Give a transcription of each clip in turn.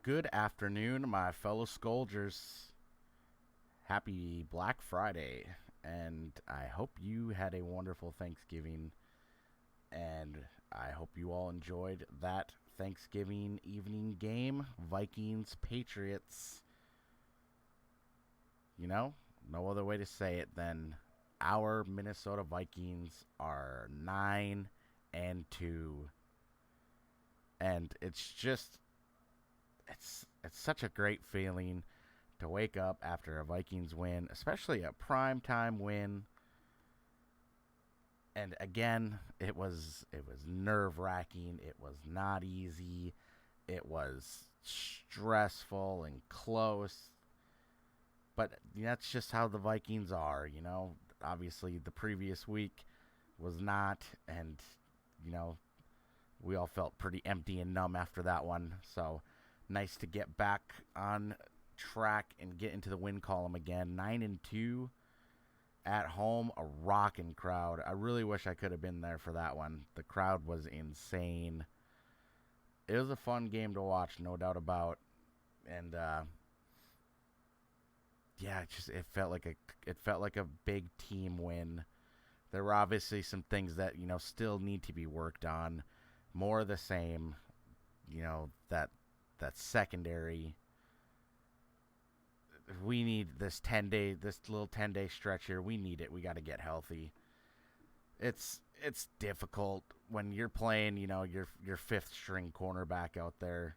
Good afternoon, my fellow Skolgers. Happy Black Friday, and I hope you had a wonderful Thanksgiving, and I hope you all enjoyed that Thanksgiving evening game, Vikings Patriots. No other way to say it than our Minnesota Vikings are 9-2, and it's such a great feeling to wake up after a Vikings win, especially a primetime win. And again, it was nerve-wracking. It was not easy. It was stressful and close. But that's just how the Vikings are. Obviously, the previous week was not, and we all felt pretty empty and numb after that one. So nice to get back on track and get into the win column again. 9-2 at home, a rocking crowd. I really wish I could have been there for that one. The crowd was insane. It was a fun game to watch, no doubt about. And it felt like a big team win. There were obviously some things that still need to be worked on. More of the same. That secondary. We need this little 10-day stretch here. We need it. We got to get healthy. It's difficult when you're playing, your fifth string cornerback out there.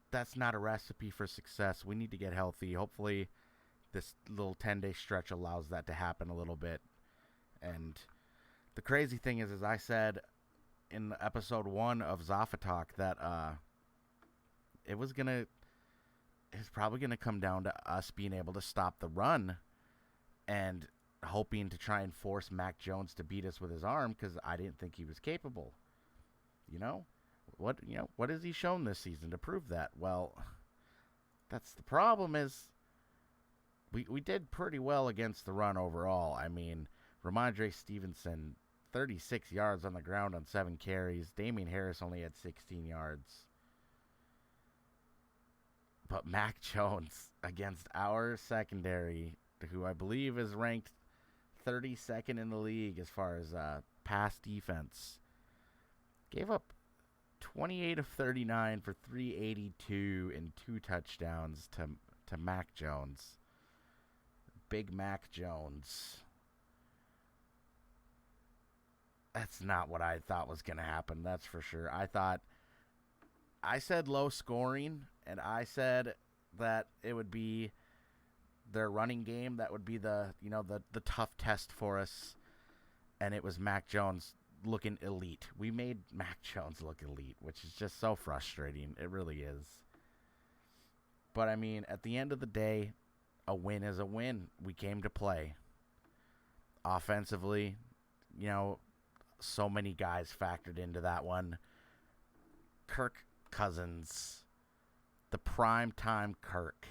That's not a recipe for success. We need to get healthy. Hopefully this little 10-day stretch allows that to happen a little bit. And the crazy thing is, as I said in episode 1 of Zafa Talk, that it's probably going to come down to us being able to stop the run and hoping to try and force Mac Jones to beat us with his arm, because I didn't think he was capable. What has he shown this season to prove that? Well, that's the problem is we did pretty well against the run overall. I mean, Ramondre Stevenson, 36 yards on the ground on 7 carries. Damian Harris only had 16 yards. But Mac Jones against our secondary, who I believe is ranked 32nd in the league as far as pass defense, gave up 28 of 39 for 382 and 2 touchdowns to Mac Jones. Big Mac Jones. That's not what I thought was going to happen, that's for sure. I said low scoring, and I said that it would be their running game that would be the tough test for us, and it was Mac Jones looking elite. We made Mac Jones look elite, which is just so frustrating. It really is. But I mean, at the end of the day, a win is a win. We came to play. Offensively, so many guys factored into that one. Kirk Cousins, the primetime Kirk.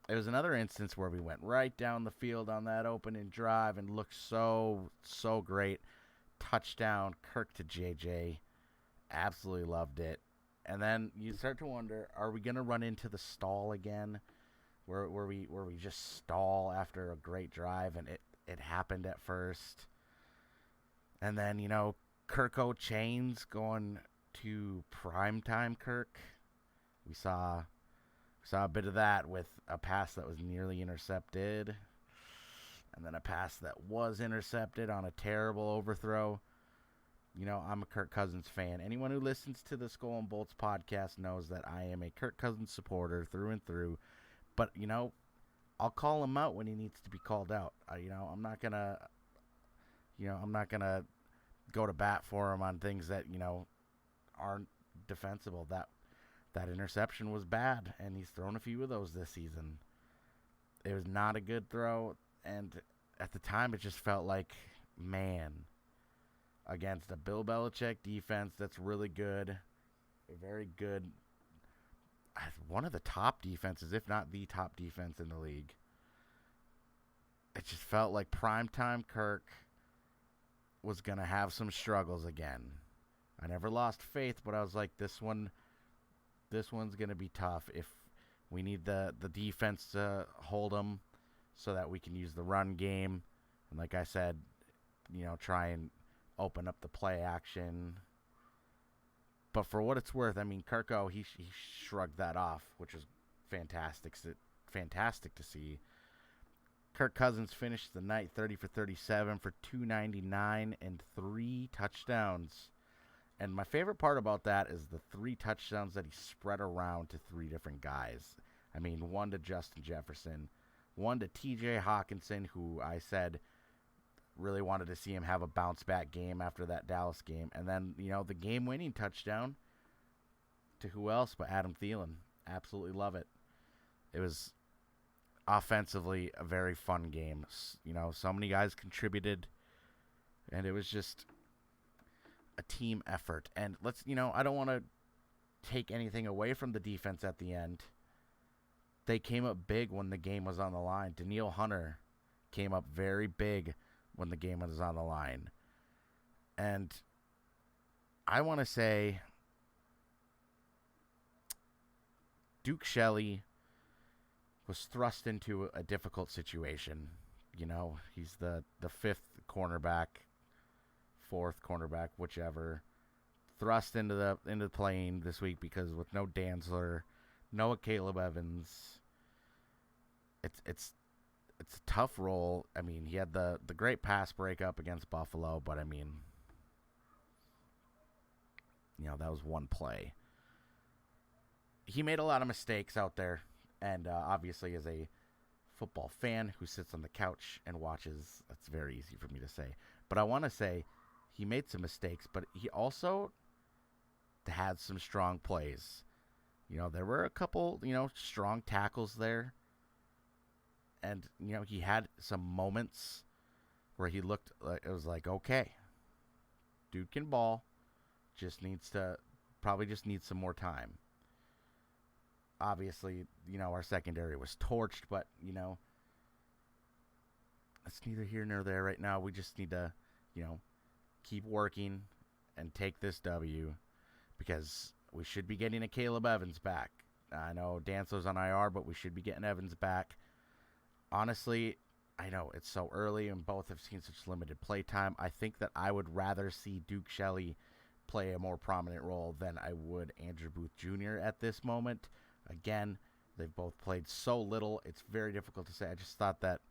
It was another instance where we went right down the field on that opening drive and looked so great. Touchdown, Kirk to JJ. Absolutely loved it. And then you start to wonder, are we going to run into the stall again? Where we just stall after a great drive, and it happened at first. And then, Kirko Chains going to primetime Kirk. We saw a bit of that with a pass that was nearly intercepted, and then a pass that was intercepted on a terrible overthrow. I'm a Kirk Cousins fan. Anyone who listens to the SkolNBolts podcast knows that I am a Kirk Cousins supporter through and through. But, I'll call him out when he needs to be called out. I'm not gonna go to bat for him on things that, aren't defensible. That interception was bad, and he's thrown a few of those this season. It was not a good throw, and at the time it just felt like, man, against a Bill Belichick defense that's really good, very good, one of the top defenses, if not the top defense in the league. It just felt like primetime Kirk was going to have some struggles again. I never lost faith, but I was like, this one's going to be tough. If we need the defense to hold them so that we can use the run game. And like I said, try and open up the play action. But for what it's worth, I mean, Kirko, he shrugged that off, which was fantastic to see. Kirk Cousins finished the night 30 for 37 for 299 and 3 touchdowns. And my favorite part about that is the 3 touchdowns that he spread around to 3 different guys. I mean, 1 to Justin Jefferson, 1 to TJ Hawkinson, who I said really wanted to see him have a bounce-back game after that Dallas game. And then, the game-winning touchdown to who else but Adam Thielen. Absolutely love it. It was offensively a very fun game. So many guys contributed, and it was just a team effort. And I don't want to take anything away from the defense at the end. They came up big when the game was on the line. Danielle Hunter came up very big when the game was on the line. And I want to say Duke Shelley was thrust into a difficult situation. He's the 5th cornerback, 4th cornerback, whichever, thrust into the playing this week because with no Dantzler, no Caleb Evans, it's a tough role. I mean, he had the great pass breakup against Buffalo, but I mean, that was one play. He made a lot of mistakes out there, and obviously as a football fan who sits on the couch and watches, that's very easy for me to say. But I want to say he made some mistakes, but he also had some strong plays. There were a couple, strong tackles there. And, he had some moments where he looked like, it was like, okay, dude can ball, just needs some more time. Obviously, our secondary was torched, but, it's neither here nor there right now. We just need to, keep working and take this W because we should be getting a Caleb Evans back. I know Dantzler's on IR, but we should be getting Evans back. Honestly, I know it's so early and both have seen such limited play time. I think that I would rather see Duke Shelley play a more prominent role than I would Andrew Booth Jr. at this moment. Again, they've both played so little. It's very difficult to say. I just thought that,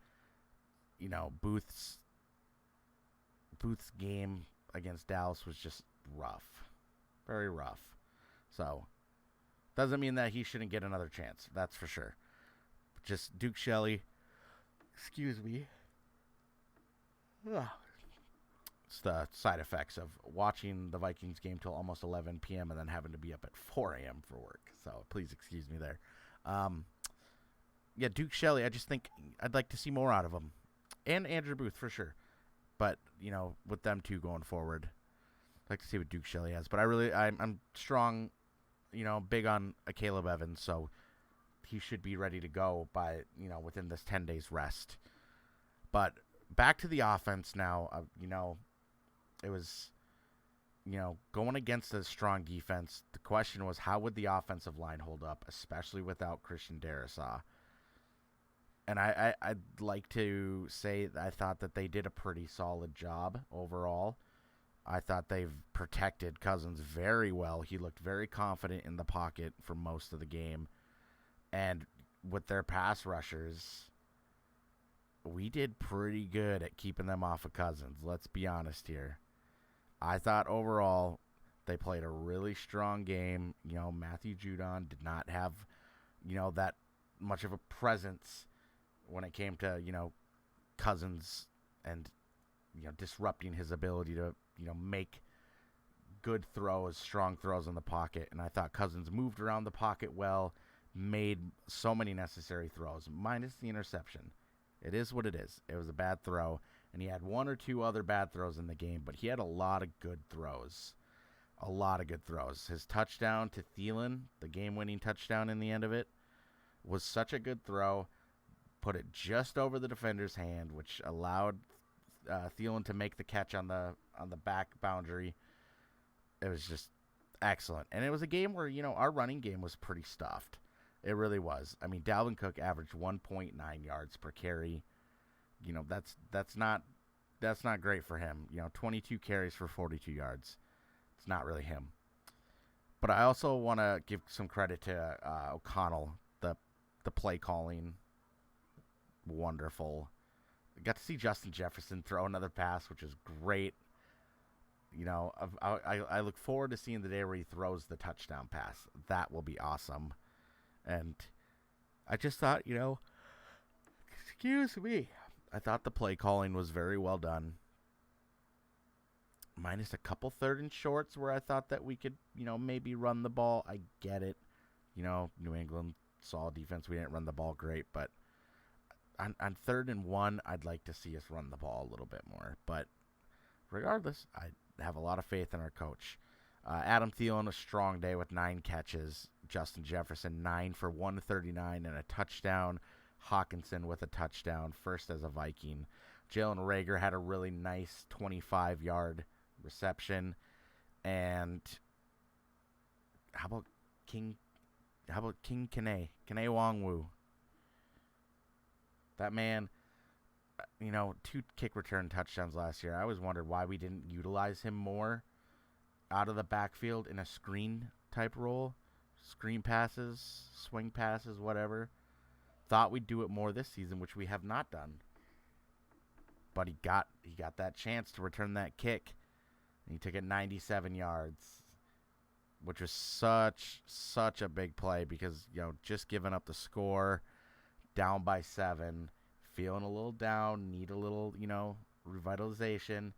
Booth's game against Dallas was just rough. Very rough. So, doesn't mean that he shouldn't get another chance. That's for sure. Just Duke Shelley. Excuse me. Ugh. It's the side effects of watching the Vikings game till almost 11 p.m. and then having to be up at 4 a.m. for work. So please excuse me there. Duke Shelley, I just think I'd like to see more out of him. And Andrew Booth for sure. But, with them two going forward, I'd like to see what Duke Shelley has. But I'm strong, big on a Caleb Evans, so he should be ready to go by, within this 10 days rest. But back to the offense now. It was, going against a strong defense. The question was, how would the offensive line hold up, especially without Christian Darrisaw? And I'd like to say that I thought that they did a pretty solid job overall. I thought they've protected Cousins very well. He looked very confident in the pocket for most of the game. And with their pass rushers, we did pretty good at keeping them off of Cousins. Let's be honest here. I thought overall they played a really strong game. Matthew Judon did not have, that much of a presence when it came to, Cousins and, disrupting his ability to, make good throws, strong throws in the pocket. And I thought Cousins moved around the pocket well, made so many necessary throws, minus the interception. It is what it is. It was a bad throw, and he had 1 or 2 other bad throws in the game, but he had a lot of good throws. A lot of good throws. His touchdown to Thielen, the game-winning touchdown in the end of it, was such a good throw. Put it just over the defender's hand, which allowed Thielen to make the catch on the back boundary. It was just excellent. And it was a game where, our running game was pretty stuffed. It really was. I mean, Dalvin Cook averaged 1.9 yards per carry. That's not great for him. 22 carries for 42 yards. It's not really him. But I also want to give some credit to O'Connell, the play calling. Wonderful. Got to see Justin Jefferson throw another pass, which is great. I look forward to seeing the day where he throws the touchdown pass. That will be awesome. And I just thought, excuse me, I thought the play calling was very well done. Minus a couple third and shorts where I thought that we could, maybe run the ball. I get it. New England solid defense. We didn't run the ball great, but on 3rd and 1, I'd like to see us run the ball a little bit more. But regardless, I have a lot of faith in our coach. Adam Thielen, a strong day with 9 catches. Justin Jefferson, 9 for 139 and a touchdown. Hawkinson with a touchdown, first as a Viking. Jalen Reagor had a really nice 25-yard reception. And how about King Kene Nwangwu? That man, 2 kick return touchdowns last year. I always wondered why we didn't utilize him more out of the backfield in a screen type role. Screen passes, swing passes, whatever. Thought we'd do it more this season, which we have not done. But he got that chance to return that kick. And he took it 97 yards, which was such a big play because, just giving up the score, down by 7, feeling a little down, need a little, revitalization.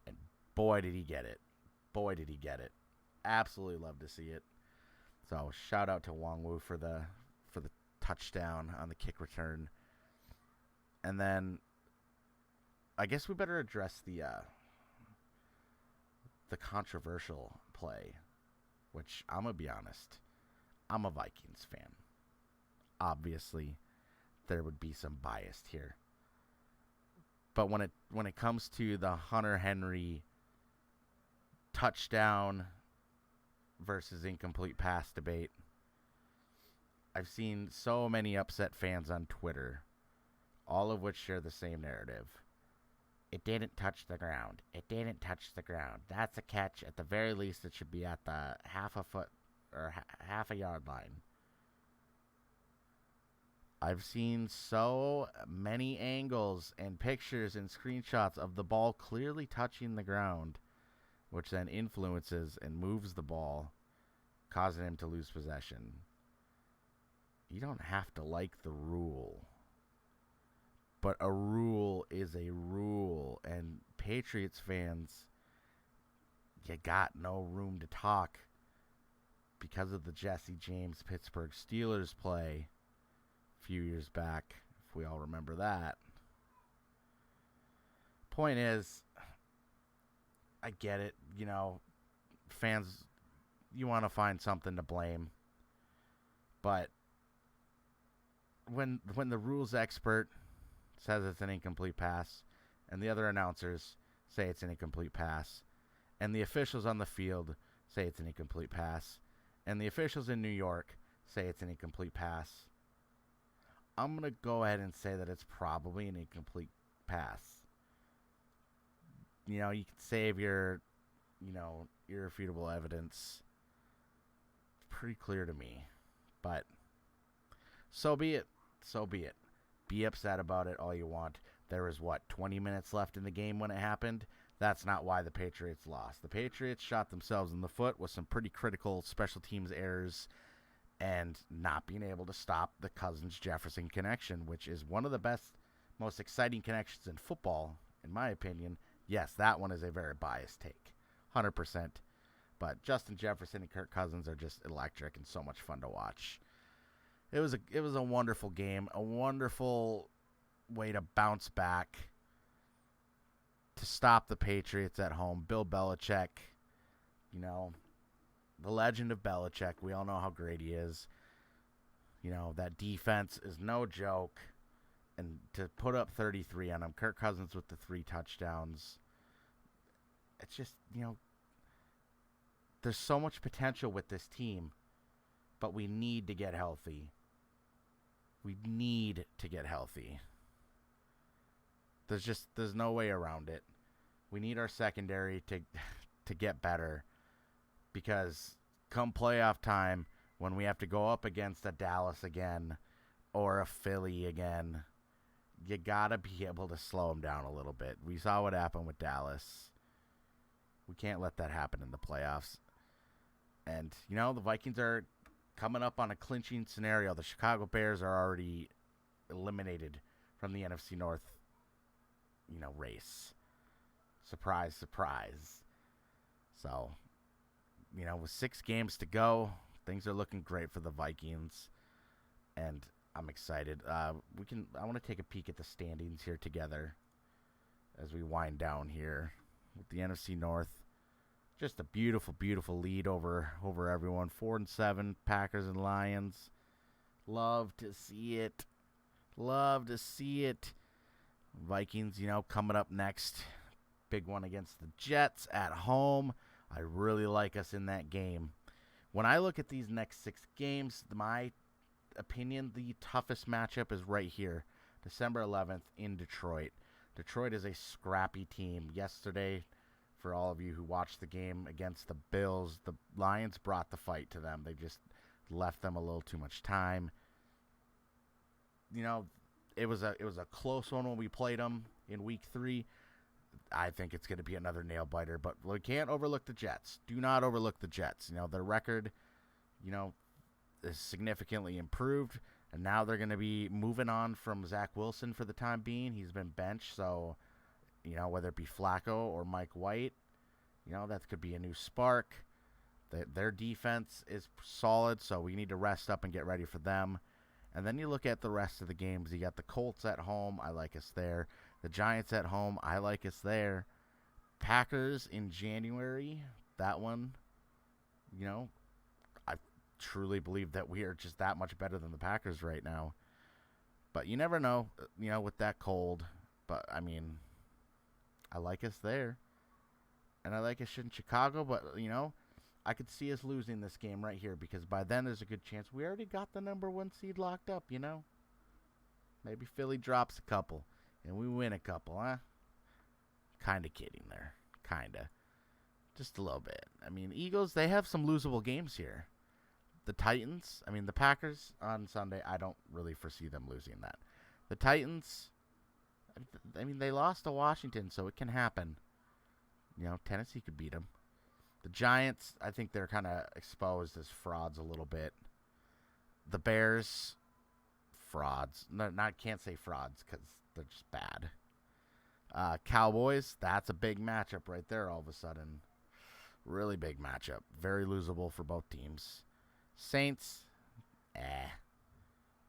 And boy, did he get it. Boy, did he get it. Absolutely love to see it. So shout out to Nwangwu for the touchdown on the kick return. And then I guess we better address the controversial play, which I'm going to be honest, I'm a Vikings fan. Obviously, there would be some bias here. But when it comes to the Hunter Henry touchdown versus incomplete pass debate, I've seen so many upset fans on Twitter, all of which share the same narrative. It didn't touch the ground. It didn't touch the ground. That's a catch. At the very least, it should be at the half a foot or half a yard line. I've seen so many angles and pictures and screenshots of the ball clearly touching the ground, which then influences and moves the ball, causing him to lose possession. You don't have to like the rule, but a rule is a rule, and Patriots fans, you got no room to talk because of the Jesse James Pittsburgh Steelers play a few years back, if we all remember that. Point is, I get it, fans, you want to find something to blame, but when the rules expert says it's an incomplete pass, and the other announcers say it's an incomplete pass, and the officials on the field say it's an incomplete pass, and the officials in New York say it's an incomplete pass, I'm going to go ahead and say that it's probably an incomplete pass. You can save your, irrefutable evidence. It's pretty clear to me, but so be it. So be it. Be upset about it all you want. There was, 20 minutes left in the game when it happened? That's not why the Patriots lost. The Patriots shot themselves in the foot with some pretty critical special teams errors and not being able to stop the Cousins-Jefferson connection, which is one of the best, most exciting connections in football, in my opinion. Yes, that one is a very biased take, 100%. But Justin Jefferson and Kirk Cousins are just electric and so much fun to watch. It was a wonderful game, a wonderful way to bounce back, to stop the Patriots at home. Bill Belichick, the legend of Belichick. We all know how great he is. That defense is no joke. And to put up 33 on him, Kirk Cousins with the 3 touchdowns, it's just, there's so much potential with this team, but we need to get healthy. We need to get healthy. There's no way around it. We need our secondary to get better, because come playoff time, when we have to go up against a Dallas again or a Philly again, you gotta be able to slow them down a little bit. We saw what happened with Dallas. We can't let that happen in the playoffs. And, the Vikings are coming up on a clinching scenario. The Chicago Bears are already eliminated from the NFC North, race. Surprise, surprise. So, with 6 games to go, things are looking great for the Vikings. And I'm excited. I want to take a peek at the standings here together as we wind down here with the NFC North. Just a beautiful, beautiful lead over everyone. 4-7, Packers and Lions. Love to see it. Love to see it. Vikings, coming up next. Big one against the Jets at home. I really like us in that game. When I look at these next 6 games, my opinion, the toughest matchup is right here. December 11th in Detroit. Detroit is a scrappy team. Yesterday, for all of you who watched the game against the Bills, the Lions brought the fight to them. They just left them a little too much time. It was a close one when we played them in week 3. I think it's going to be another nail biter, but we can't overlook the Jets. Do not overlook the Jets. Their record, is significantly improved, and now they're going to be moving on from Zach Wilson for the time being. He's been benched, so whether it be Flacco or Mike White, that could be a new spark. Their defense is solid, so we need to rest up and get ready for them. And then you look at the rest of the games. You got the Colts at home. I like us there. The Giants at home. I like us there. Packers in January. That one, I truly believe that we are just that much better than the Packers right now. But you never know, with that cold. But, I like us there. And I like us in Chicago, but, I could see us losing this game right here, because by then there's a good chance we already got the number 1 seed locked up, Maybe Philly drops a couple and we win a couple, huh? Kind of kidding there. Kind of. Just a little bit. Eagles, they have some losable games here. The Titans, the Packers on Sunday, I don't really foresee them losing that. The Titans, they lost to Washington, so it can happen. Tennessee could beat them. The Giants, I think they're kind of exposed as frauds a little bit. The Bears, frauds. Can't say frauds because they're just bad. Cowboys, that's a big matchup right there all of a sudden. Really big matchup. Very losable for both teams. Saints,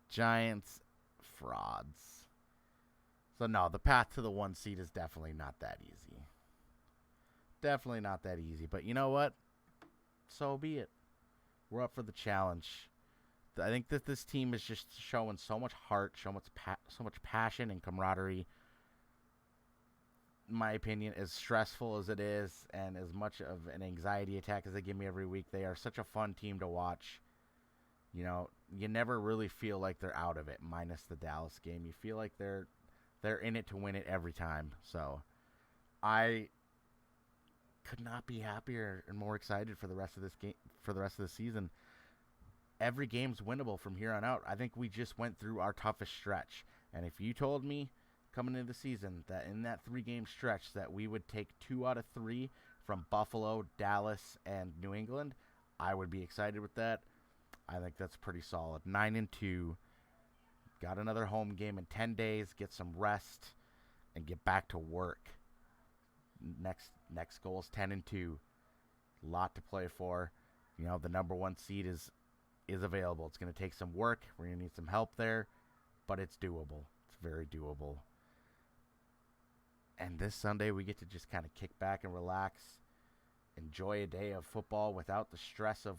Giants, frauds. So, no, the path to the 1 seed is definitely not that easy. Definitely not that easy. But you know what? So be it. We're up for the challenge. I think that this team is just showing so much heart, so much passion and camaraderie. In my opinion, as stressful as it is and as much of an anxiety attack as they give me every week, they are such a fun team to watch. You never really feel like they're out of it, minus the Dallas game. You feel like they're in it to win it every time. So I could not be happier and more excited for the rest of this game, for the rest of the season. Every game's winnable from here on out. I think we just went through our toughest stretch. And if you told me coming into the season that in that 3-game stretch that we would take 2 out of 3 from Buffalo, Dallas, and New England, I would be excited with that. I think that's pretty solid. 9-2. Got another home game in 10 days. Get some rest and get back to work. Next goal is 10-2. A lot to play for. The number 1 seed is available. It's going to take some work. We're going to need some help there, but it's doable. It's very doable. And this Sunday, we get to just kind of kick back and relax, enjoy a day of football without the stress of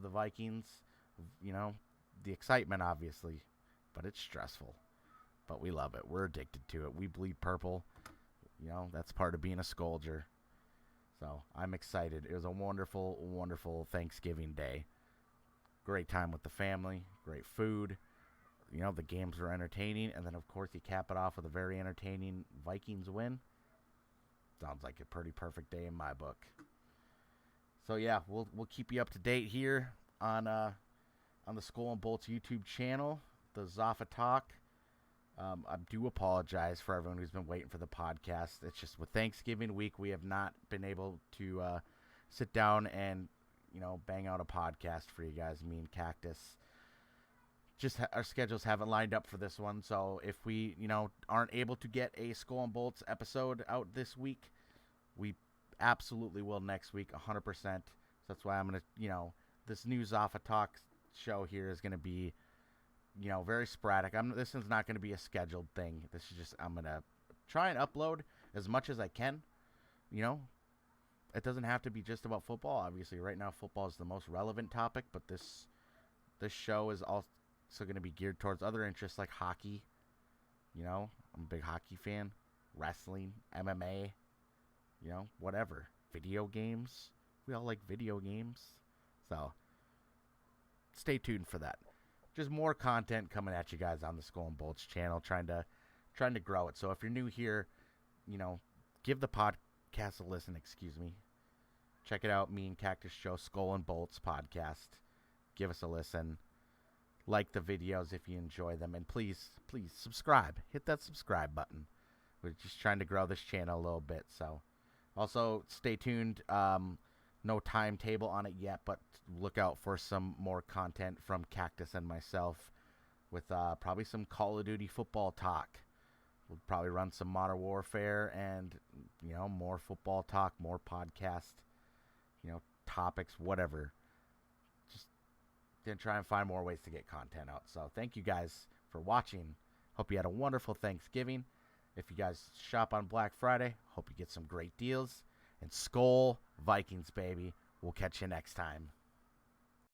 the Vikings. The excitement, obviously, but it's stressful. But we love it. We're addicted to it. We bleed purple. That's part of being a Skolger. So I'm excited. It was a wonderful, wonderful Thanksgiving day. Great time with the family, great food. The games were entertaining. And then, of course, you cap it off with a very entertaining Vikings win. Sounds like a pretty perfect day in my book. So, yeah, we'll keep you up to date here on the SkolNBolts YouTube channel, the Zafa Talk. I do apologize for everyone who's been waiting for the podcast. It's just with Thanksgiving week, we have not been able to sit down and, bang out a podcast for you guys, me and Cactus. Just our schedules haven't lined up for this one. So if we, aren't able to get a SkolNBolts episode out this week, we absolutely will next week, 100%. So that's why I'm going to, this new Zafa Talk show here is going to be, very sporadic. This is not going to be a scheduled thing. This is just, I'm going to try and upload as much as I can. It doesn't have to be just about football. Obviously, right now, football is the most relevant topic, but this show is also going to be geared towards other interests like hockey. I'm a big hockey fan. Wrestling, MMA, whatever. Video games. We all like video games. So, stay tuned for that. Just more content coming at you guys on the SkolNBolts channel, trying to grow it. So if you're new here, give the podcast a listen, Check it out, me and Cactus Show, SkolNBolts Podcast. Give us a listen. Like the videos if you enjoy them. And please subscribe. Hit that subscribe button. We're just trying to grow this channel a little bit. So also stay tuned. No timetable on it yet, but look out for some more content from Cactus and myself with probably some Call of Duty football talk. We'll probably run some Modern Warfare and, more football talk, more podcast, topics, whatever. Just gonna try and find more ways to get content out. So thank you guys for watching. Hope you had a wonderful Thanksgiving. If you guys shop on Black Friday, hope you get some great deals. And Skol Vikings, baby. We'll catch you next time.